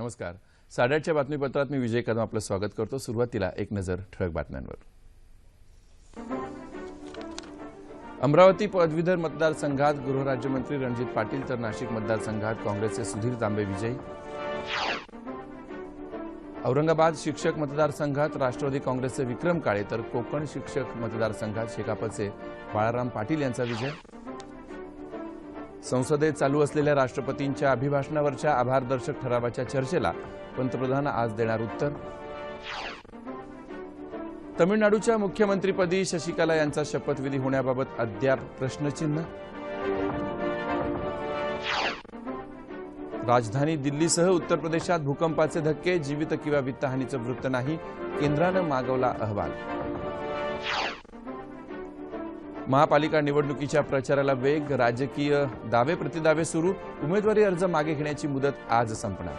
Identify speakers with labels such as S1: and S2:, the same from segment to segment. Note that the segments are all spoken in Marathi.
S1: नमस्कार. 8:30च्या बातमीपत्रात मी विजय कदम आपलं स्वागत करतो. सुरुवातीला एक नजर ठळक बातम्यांवर. अमरावती पदवीधर मतदारसंघात गृहराज्यमंत्री रणजित पाटील तर नाशिक मतदारसंघात काँग्रेसचे सुधीर तांबे विजयी. औरंगाबाद शिक्षक मतदारसंघात राष्ट्रवादी काँग्रेसचे विक्रम काळे तर कोकण शिक्षक मतदारसंघात शेकापचे बाळाराम पाटील यांचा विजय. संसदेत चालू असलेल्या राष्ट्रपतींच्या अभिभाषणावरच्या आभारदर्शक ठरावाच्या चर्चेला पंतप्रधान आज देणार उत्तर. तमिळनाडूच्या मुख्यमंत्रीपदी शशिकला यांचा शपथविधी होण्याबाबत अद्याप प्रश्नचिन्ह. राजधानी दिल्लीसह उत्तर प्रदेशात भूकंपाचे धक्के, जीवित किंवा वित्तहानीचं वृत्त नाही, केंद्रानं मागवला अहवाल. महापालिका निवडणुकीच्या प्रचाराला वेग, राजकीय दावे प्रतिदावे सुरू, उमेदवारी अर्ज मागे घेण्याची मुदत आज संपणार.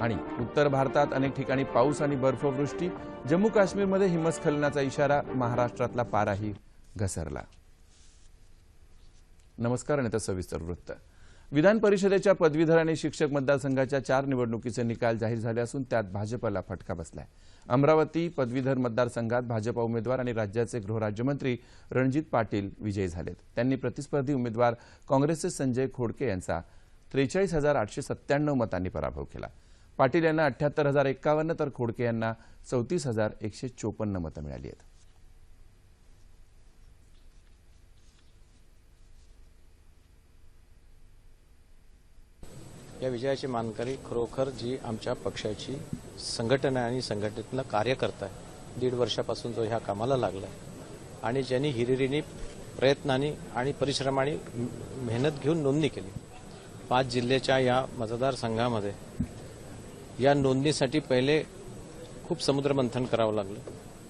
S1: आणि उत्तर भारतात अनेक ठिकाणी पाऊस आणि बर्फवृष्टी, जम्मू काश्मीरमध्ये हिमस्खलनाचा इशारा, महाराष्ट्रातला पाराही घसरला. नमस्कार आणि आता सविस्तर वृत्त. विधान परिषदेच्या पदवीधर आणि शिक्षक मतदारसंघाच्या 4 निवडणुकीचे निकाल जाहीर झाले असून त्यात भाजपला फटका बसलाय. अमरावती पदवीधर मतदारसंघात भाजपा उमेदवार आणि राज्याचे गृहराज्यमंत्री रणजित पाटील विजयी झालेत. त्यांनी प्रतिस्पर्धी उमेदवार काँग्रेसचे संजय खोडके यांचा 43,897 मतांनी पराभव केला. पाटील यांना 78,051 तर खोडके यांना 34,154 मतं मिळाली आहेत.
S2: या विजयाची मानकरी खरोखर जी आमच्या पक्षाची संघटना आणि संघटनेतला कार्यकर्ता आहे, 1.5 वर्षापासून जो ह्या कामाला लागला आणि ज्यांनी हिरिरीने प्रयत्नाने आणि परिश्रमाने मेहनत घेऊन नोंदणी केली. 5 जिल्ह्याच्या या मतदारसंघामध्ये या नोंदणीसाठी पहिले खूप समुद्रमंथन करावं लागलं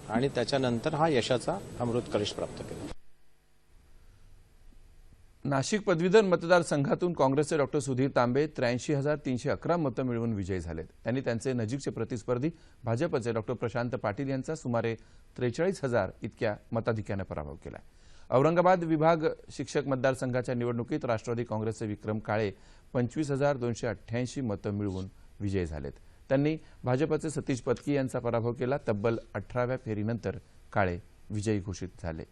S2: आणि त्याच्यानंतर हा यशाचा अमृत कलश प्राप्त केला.
S1: नाशिक पदवीधर मतदारसंघातून काँग्रेसचे डॉक्टर सुधीर तांबे 83,311 मतं मिळवून विजयी झालेत. त्यांनी त्यांचे नजीकचे प्रतिस्पर्धी भाजपचे डॉक्टर प्रशांत पाटील यांचा सुमारे 43,000 इतक्या मताधिक्याने पराभव केला. औरंगाबाद विभाग शिक्षक मतदारसंघाच्या निवडणुकीत राष्ट्रवादी काँग्रेसचे विक्रम काळे 25,288 मतं मिळवून विजयी झालेत. त्यांनी भाजपचे सतीश पत्की यांचा पराभव केला. तब्बल 18व्या फेरीनंतर काळे विजयी घोषित झाले.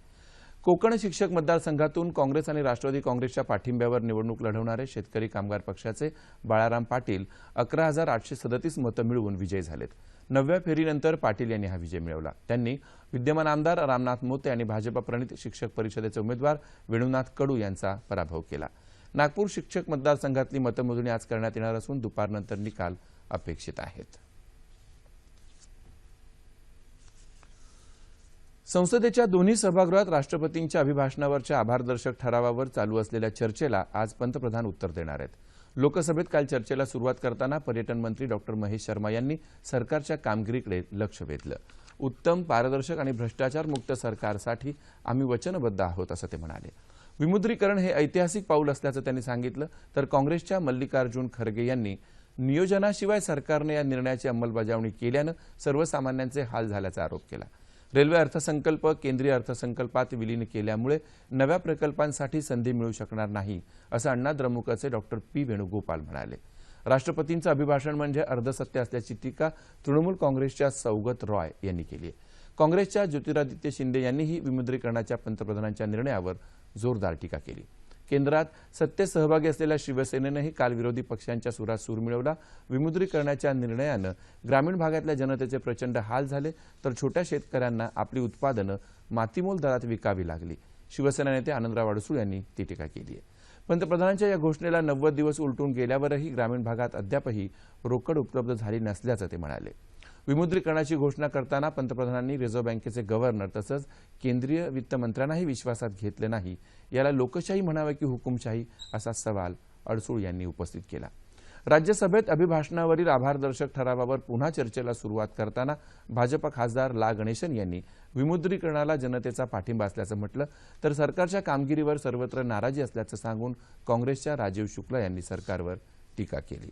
S1: कोकण शिक्षक मतदारसंघातून काँग्रेस आणि राष्ट्रवादी काँग्रेसच्या पाठिंब्यावर निवडणूक लढवणारे शेतकरी कामगार पक्षाचे बाळाराम पाटील 11,837 मतं मिळवून विजयी झालेत. 9व्या फेरीनंतर पाटील यांनी हा विजय मिळवला. त्यांनी विद्यमान आमदार रामनाथ मोते आणि भाजपा प्रणित शिक्षक परिषदेचे उमेदवार वेणुनाथ कडू यांचा पराभव केला. नागपूर शिक्षक मतदारसंघातली मतमोजणी आज करण्यात येणार असून दुपारनंतर निकाल अपेक्षित आहेत. संसदेच्या दोन्ही सभागृहात राष्ट्रपतींच्या अभिभाषणावरच्या आभारदर्शक ठरावावर चालू असलेल्या चर्चेला आज पंतप्रधान उत्तर देणार आहेत. लोकसभेत काल चर्चेला सुरुवात करताना पर्यटन मंत्री डॉक्टर महेश शर्मा यांनी सरकारच्या कामगिरीकडे लक्ष वेधलं. उत्तम, पारदर्शक आणि भ्रष्टाचारमुक्त सरकारसाठी आम्ही वचनबद्ध आहोत असं ते म्हणाले. विमुद्रीकरण हे ऐतिहासिक पाऊल असल्याचं त्यांनी सांगितलं. तर काँग्रेसच्या मल्लिकार्जुन खरगे यांनी नियोजनाशिवाय सरकारने या निर्णयाची अंमलबजावणी केल्यानं सर्वसामान्यांचे हाल झाल्याचा आरोप केला. रेल्वे अर्थसंकल्प केंद्रीय अर्थसंकल्पात विलीन केल्यामुळे नव्या प्रकल्पांसाठी संधी मिळू शकणार नाही असं अण्णा द्रमुकचे डॉक्टर पी वेणुगोपाल म्हणाले. राष्ट्रपतींचं अभिभाषण म्हणजे अर्धसत्य असल्याची टीका तृणमूल काँग्रेसच्या सौगत रॉय यांनी केली आहे. काँग्रेसच्या ज्योतिरादित्य शिंदे यांनीही विमुद्रीकरणाच्या पंतप्रधानांच्या निर्णयावर जोरदार टीका केली. केंद्रात सत्तेत सहभागी असलेल्या शिवसेनेनंही काल विरोधी पक्षांच्या सुरात सूर मिळवला. विमुद्रीकरणाच्या निर्णयानं ग्रामीण भागातल्या जनतेचे प्रचंड हाल झाले तर छोट्या शेतकऱ्यांना आपली उत्पादनं मातीमोल दरात विकावी लागली. शिवसेना नेते आनंदराव अडसूळ यांनी ती टीका केली आहे. पंतप्रधानांच्या या घोषणेला 90 दिवस उलटून गेल्यावरही ग्रामीण भागात अद्यापही रोकड उपलब्ध झाली नसल्याचं ते म्हणाले. विमुद्रीकरणाची घोषणा करताना पंतप्रधानांनी रिझर्व्ह बँकेचे गव्हर्नर तसंच केंद्रीय वित्तमंत्र्यांनाही विश्वासात घेतले नाही. याला लोकशाही म्हणावे की हुकुमशाही असा सवाल अडसूळ यांनी उपस्थित केला. राज्यसभेत अभिभाषणावरील आभारदर्शक ठरावावर पुन्हा चर्चेला सुरुवात करताना भाजपा खासदार ला गणेशन यांनी विमुद्रीकरणाला जनतेचा पाठिंबा असल्याचं म्हटलं. तर सरकारच्या कामगिरीवर सर्वत्र नाराजी असल्याचं सांगून काँग्रेसच्या राजीव शुक्ला यांनी सरकारवर टीका केली.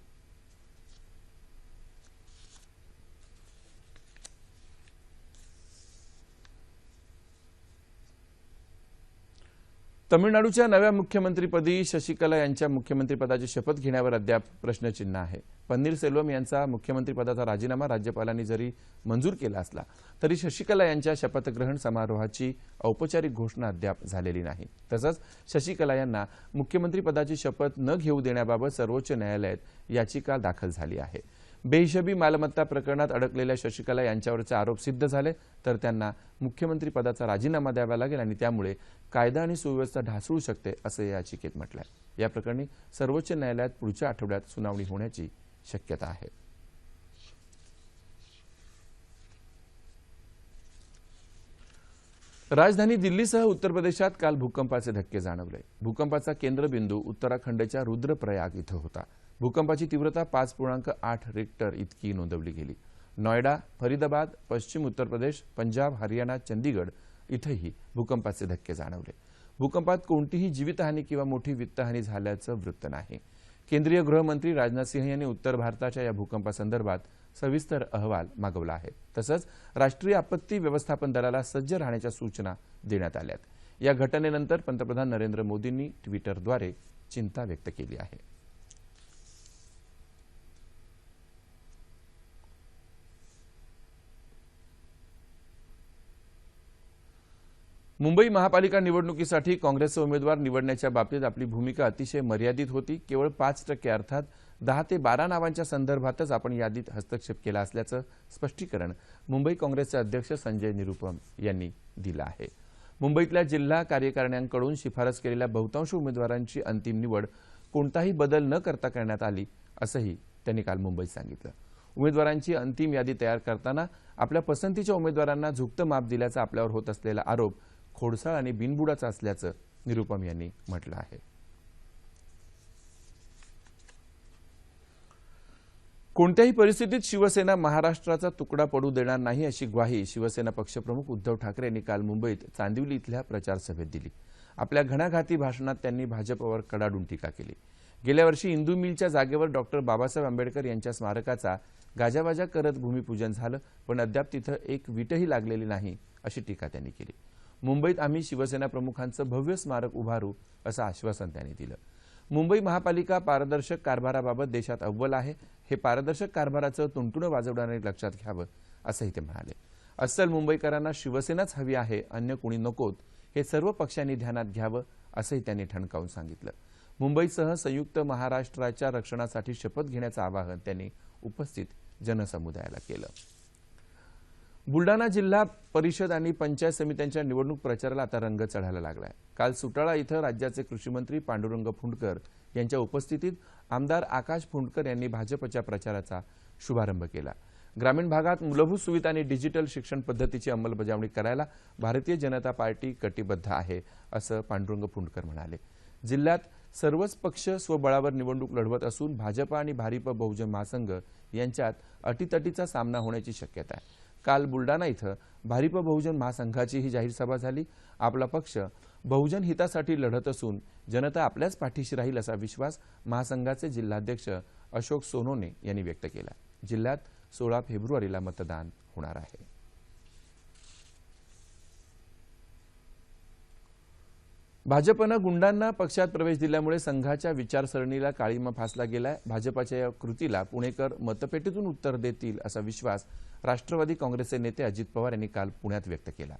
S1: तमिळनाडूच्या नव्या मुख्यमंत्रीपदी शशिकला यांच्या मुख्यमंत्रीपदाची शपथ घेण्यावर अद्याप प्रश्नचिन्ह आहे. पन्नीरसेल्वम यांचा मुख्यमंत्रीपदाचा राजीनामा राज्यपालांनी जरी मंजूर केला असला तरी शशिकला यांच्या शपथग्रहण समारोहाची औपचारिक घोषणा अद्याप झालेली नाही. तसंच शशिकला यांना मुख्यमंत्रीपदाची शपथ न घेऊ देण्याबाबत सर्वोच्च न्यायालयात याचिका दाखल झाली आहे. बेहिशेबी मालमत्ता प्रकरणात अडकलेल्या शशिकला यांच्यावरचे आरोप सिद्ध झाले तर त्यांना मुख्यमंत्रीपदाचा राजीनामा द्यावा लागेल आणि त्यामुळे कायदा आणि सुव्यवस्था ढासळू शकते असं या याचिकेत म्हटलं आहे. या प्रकरणी सर्वोच्च न्यायालयात पुढच्या आठवड्यात सुनावणी होण्याची शक्यता आहे. राजधानी दिल्लीसह उत्तर प्रदेशात काल भूकंपाचे धक्के जाणवले. भूकंपाचा केंद्रबिंदू उत्तराखंडच्या रुद्रप्रयाग इथं होता. भूकंपाची तीव्रता 5.8 रिक्टर इतकी नोंदवली गेली. नोएडा, फरीदाबाद, पश्चिम उत्तर प्रदेश, पंजाब, हरियाणा, चंदीगड इथंही भूकंपाचे धक्के जाणवले. भूकंपात कोणतीही जीवितहानी किंवा मोठी वित्तहानी झाल्याचं वृत्त नाही. केंद्रीय गृहमंत्री राजनाथ सिंह यांनी उत्तर भारताच्या या भूकंपासंदर्भात सविस्तर अहवाल मागवला आहे. तसंच राष्ट्रीय आपत्ती व्यवस्थापन दलाला सज्ज राहण्याच्या सूचना देण्यात आल्यात. या घटनेनंतर पंतप्रधान नरेंद्र मोदींनी ट्विटरद्वारे चिंता व्यक्त केली आहे. मुंबई महापालिका निवडणुकीसाठी काँग्रेसचे उमेदवार निवडण्याच्या बाबतीत आपली भूमिका अतिशय मर्यादित होती. केवळ 5% अर्थात 10 ते 12 नावांच्या संदर्भातच आपण यादीत हस्तक्षेप केला असल्याचं स्पष्टीकरण मुंबई काँग्रेसचे अध्यक्ष संजय निरुपम यांनी दिलं आहे. मुंबईतल्या जिल्हा कार्यकारिण्यांकडून शिफारस केलेल्या बहुतांश उमेदवारांची अंतिम निवड कोणताही बदल न करता करण्यात आली असंही त्यांनी काल मुंबईत सांगितलं. उमेदवारांची अंतिम यादी तयार करताना आपल्या पसंतीच्या उमेदवारांना झुकतं माप दिल्याचा आपल्यावर होत असलेला आरोप खोडसाळ आणि बिनबुडाचा असल्याचं निरुपम यांनी म्हटलं आहे. कोणत्याही परिस्थितीत शिवसेना महाराष्ट्राचा तुकडा पडू देणार नाही अशी ग्वाही शिवसेना पक्षप्रमुख उद्धव ठाकरे यांनी काल मुंबईत चांदिवली इथल्या प्रचार सभेत दिली. आपल्या घणाघाती भाषणात त्यांनी भाजपवर कडाडून टीका केली. गेल्या वर्षी इंदू मिलच्या जागेवर डॉक्टर बाबासाहेब आंबेडकर यांच्या स्मारकाचा गाजावाजा करत भूमिपूजन झालं, पण अद्याप तिथं एक वीटही लागलेली नाही अशी टीका त्यांनी केली. मुंबईत आम्ही शिवसेना प्रमुखांचं भव्य स्मारक उभारू असं आश्वासन त्यांनी दिलं. मुंबई महापालिका पारदर्शक कारभाराबाबत देशात अव्वल आहे. हे पारदर्शक कारभाराचं तुणतुणं वाजवणारे लक्षात घ्यावं असंही ते म्हणाले. अस्सल मुंबईकरांना शिवसेनाच हवी आहे, अन्य कुणी नकोत हे सर्व पक्षांनी ध्यानात घ्यावं असंही त्यांनी ठणकावून सांगितलं. मुंबईसह संयुक्त महाराष्ट्राच्या रक्षणासाठी शपथ घेण्याचं आवाहन त्यांनी उपस्थित जनसमुदायाला केलं. बुलडाणा जिल्हा परिषद आणि पंचायत समित्यांच्या निवडणूक प्रचाराला आता रंग चढायला लागलाय. काल सुटाळा इथं राज्याचे कृषीमंत्री पांडुरंग फुंडकर यांच्या उपस्थितीत आमदार आकाश फुंडकर यांनी भाजपच्या प्रचाराचा शुभारंभ केला. ग्रामीण भागात मूलभूत सुविधा आणि डिजिटल शिक्षण पद्धतीची अंमलबजावणी करायला भारतीय जनता पार्टी कटिबद्ध आहे असं पांडुरंग फुंडकर म्हणाले. जिल्ह्यात सर्वच पक्ष स्वबळावर निवडणूक लढवत असून भाजप आणि भारिप बहुजन महासंघ यांच्यात अटीतटीचा सामना होण्याची शक्यता आहे. काल बुलडाणा इथं भारिप बहुजन महासंघाचीही जाहीर सभा झाली. आपला पक्ष बहुजन हितासाठी लढत असून जनता आपल्याच पाठीशी राहील असा विश्वास महासंघाचे जिल्हाध्यक्ष अशोक सोनोने यांनी व्यक्त केला. जिल्ह्यात 16 फेब्रुवारीला मतदान होणार आहे. भाजपनं गुंडांना पक्षात प्रवेश दिल्यामुळे संघाच्या विचारसरणीला काळीमा फासला गेलाय. भाजपच्या या कृतीला पुणेकर मतपेटीतून उत्तर देतील असा विश्वास राष्ट्रवादी काँग्रेसचे नेते अजित पवार यांनी काल पुण्यात व्यक्त केला.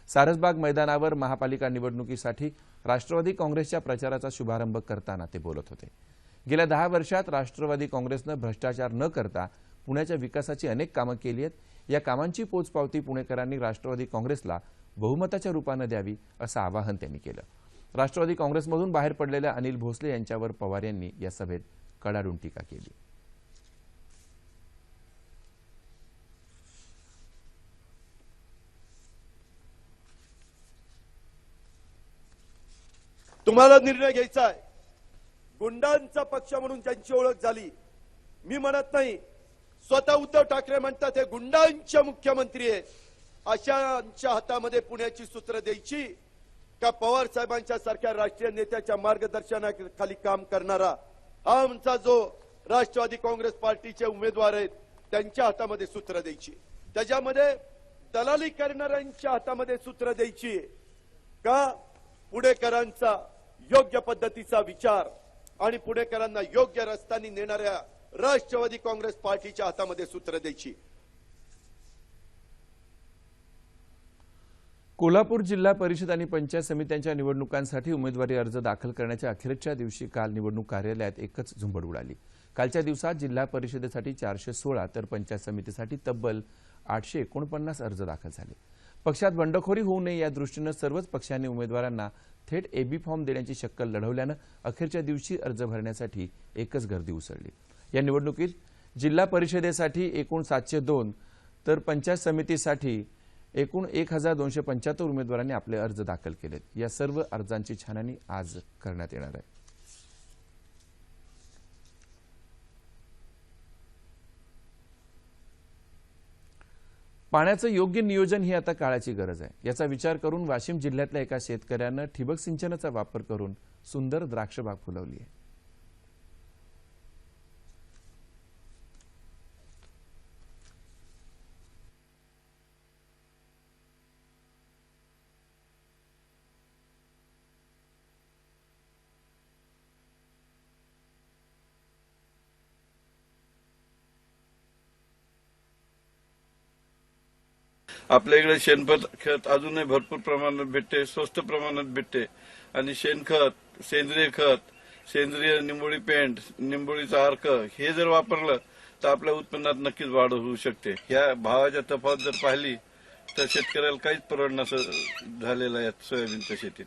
S1: सारसबाग मैदानावर महापालिका निवडणुकीसाठी राष्ट्रवादी काँग्रेसच्या प्रचाराचा शुभारंभ करताना ते बोलत होते. गेल्या 10 वर्षात राष्ट्रवादी काँग्रेसनं भ्रष्टाचार न करता पुण्याच्या विकासाची अनेक कामं केली आहेत. या कामांची पोचपावती पुणेकरांनी राष्ट्रवादी काँग्रेसला बहुमताच्या रूपानं द्यावी असं आवाहन त्यांनी केलं. राष्ट्रवादी काँग्रेसमधून बाहेर पडलेल्या अनिल भोसले यांच्यावर पवार यांनी या सभेत कडाडून टीका केली.
S3: तुम्हाला निर्णय घ्यायचा आहे. गुंडांचा पक्ष म्हणून ज्यांची ओळख झाली, मी म्हणत नाही, स्वतः उद्धव ठाकरे म्हणतात हे गुंडांचे मुख्यमंत्री आहेत. अशांच्या हातामध्ये पुण्याची सूत्र द्यायची का पवार साहेबांच्या सारख्या राष्ट्रीय नेत्याच्या मार्गदर्शनाखाली काम करणारा हा आमचा जो राष्ट्रवादी काँग्रेस पार्टीचे उमेदवार आहेत त्यांच्या हातामध्ये सूत्र द्यायची, त्याच्यामध्ये दलाली करणाऱ्यांच्या हातामध्ये सूत्र द्यायची का पुणेकरांचा योग्य पद्धतीचा विचार आणि पुणेकरांना योग्य रस्त्याने नेणाऱ्या राष्ट्रवादी काँग्रेस पार्टीच्या हातामध्ये सूत्र द्यायची.
S1: कोल्हापूर जिल्हा परिषद आणि पंचायत समित्यांच्या निवडणुकांसाठी उमेदवारी अर्ज दाखल करण्याच्या अखेरच्या दिवशी काल निवडणूक कार्यालयात एकच झुंबड उडाली. कालच्या दिवसात जिल्हा परिषदेसाठी 416 तर पंचायत समितीसाठी तब्बल 849 अर्ज दाखल झाले. पक्षात बंडखोरी होऊ नये या दृष्टीनं सर्वच पक्षांनी उमेदवारांना थेट एबी फॉर्म देण्याची शक्कल लढवल्यानं अखेरच्या दिवशी अर्ज भरण्यासाठी एकच गर्दी उसळली. या निवडणुकीत जिल्हा परिषदेसाठी एकूण 702 तर पंचायत समितीसाठी एकूण 1275 उमेदवारांनी आपले अर्ज दाखल केलेत. या सर्व अर्जांची छाननी आज करण्यात येणार आहे. पाण्याचं योग्य नियोजन ही आता काळाची गरज आहे. याचा विचार करून वाशिम जिल्ह्यातल्या एका शेतकऱ्यानं ठिबक सिंचनाचा वापर करून सुंदर द्राक्षबाग फुलवली आहे.
S4: आपल्या इकडे शेणखत खत अजूनही भरपूर प्रमाणात भेटते, स्वस्त प्रमाणात भेटते आणि शेणखत, सेंद्रिय खत, सेंद्रिय निंबोळी पेंट, निंबोळीचा अर्क हे जर वापरलं तर आपल्या उत्पन्नात नक्कीच वाढ होऊ शकते. या भावाच्या तफावत जर पाहिली तर शेतकऱ्याला काहीच परवडणं झालेलं आहे सोयाबीनच्या शेतीत.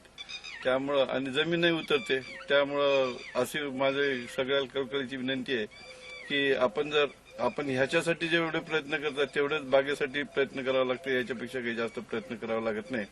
S4: त्यामुळं आणि जमीनही उतरते. त्यामुळं अशी माझी सगळ्या कळकळीची विनंती आहे की आपण ह्याच्यासाठी जेवढे प्रयत्न करतात तेवढेच बागेसाठी प्रयत्न करावा लागतो. याच्यापेक्षा काही जास्त प्रयत्न करावा लागत नाही.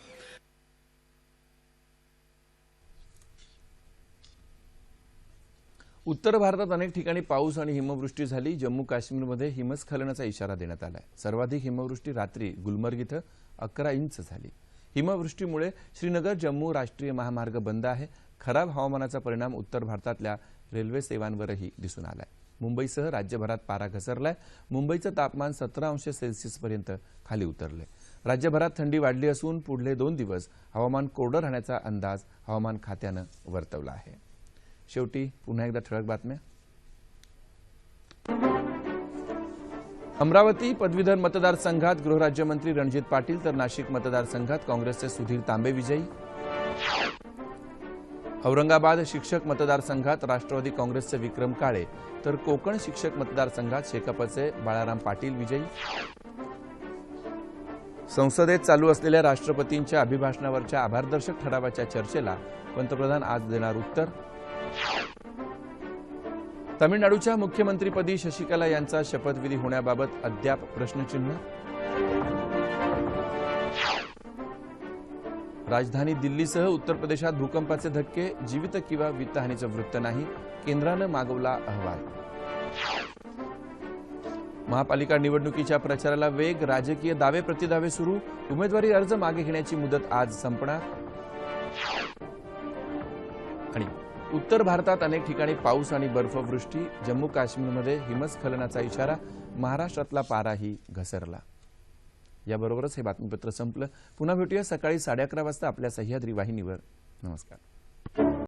S1: उत्तर भारतात अनेक ठिकाणी पाऊस आणि हिमवृष्टी झाली. जम्मू काश्मीरमध्ये हिमस्खलनाचा इशारा देण्यात आलाय. सर्वाधिक हिमवृष्टी रात्री गुलमर्ग इथं 11 इंच झाली. हिमवृष्टीमुळे श्रीनगर जम्मू राष्ट्रीय महामार्ग बंद आहे. खराब हवामानाचा परिणाम उत्तर भारतातल्या रेल्वे सेवांवरही दिसून आलाय. मुंबईसह राज्यभरात पारा घसरलाय. मुंबईचं तापमान 17 अंश सेल्सिअस पर्यंत खाली उतरलंय. राज्यभरात थंडी वाढली असून पुढले 2 दिवस हवामान कोरडं राहण्याचा अंदाज हवामान खात्यानं वर्तवला आहे. शेवटी पुन्हा एकदा ठळक बातम्या. अमरावती पदवीधर मतदारसंघात गृहराज्यमंत्री रणजित पाटील तर नाशिक मतदारसंघात काँग्रेसचे सुधीर तांबे विजयी. औरंगाबाद शिक्षक मतदारसंघात राष्ट्रवादी काँग्रेसचे विक्रम काळे तर कोकण शिक्षक मतदारसंघात शेकापचे बाळाराम पाटील विजयी. संसदेत चालू असलेल्या राष्ट्रपतींच्या अभिभाषणावरच्या आभारदर्शक ठरावाच्या चर्चेला पंतप्रधान आज देणार उत्तर. तामिळनाडूच्या मुख्यमंत्रीपदी शशिकला यांचा शपथविधी होण्याबाबत अद्याप प्रश्नचिन्ह. राजधानी दिल्लीसह उत्तर प्रदेशात भूकंपाचे धक्के. जीवित किंवा वित्तहानीचं वृत्त नाही. केंद्रानं मागवला अहवाल. महापालिका निवडणुकीच्या प्रचाराला वेग. राजकीय दावे प्रतिदावे सुरू. उमेदवारी अर्ज मागे घेण्याची मुदत आज संपणार. आणि उत्तर भारतात अनेक ठिकाणी पाऊस आणि बर्फवृष्टी. जम्मू काश्मीरमध्ये हिमस्खलनाचा इशारा. महाराष्ट्रातला पाराही घसरला. याबरोबरच हे बातमीपत्र संपलं. पुन्हा भेटूया सकाळी 11:30 वाजता आपल्या सह्याद्री वाहिनीवर. नमस्कार.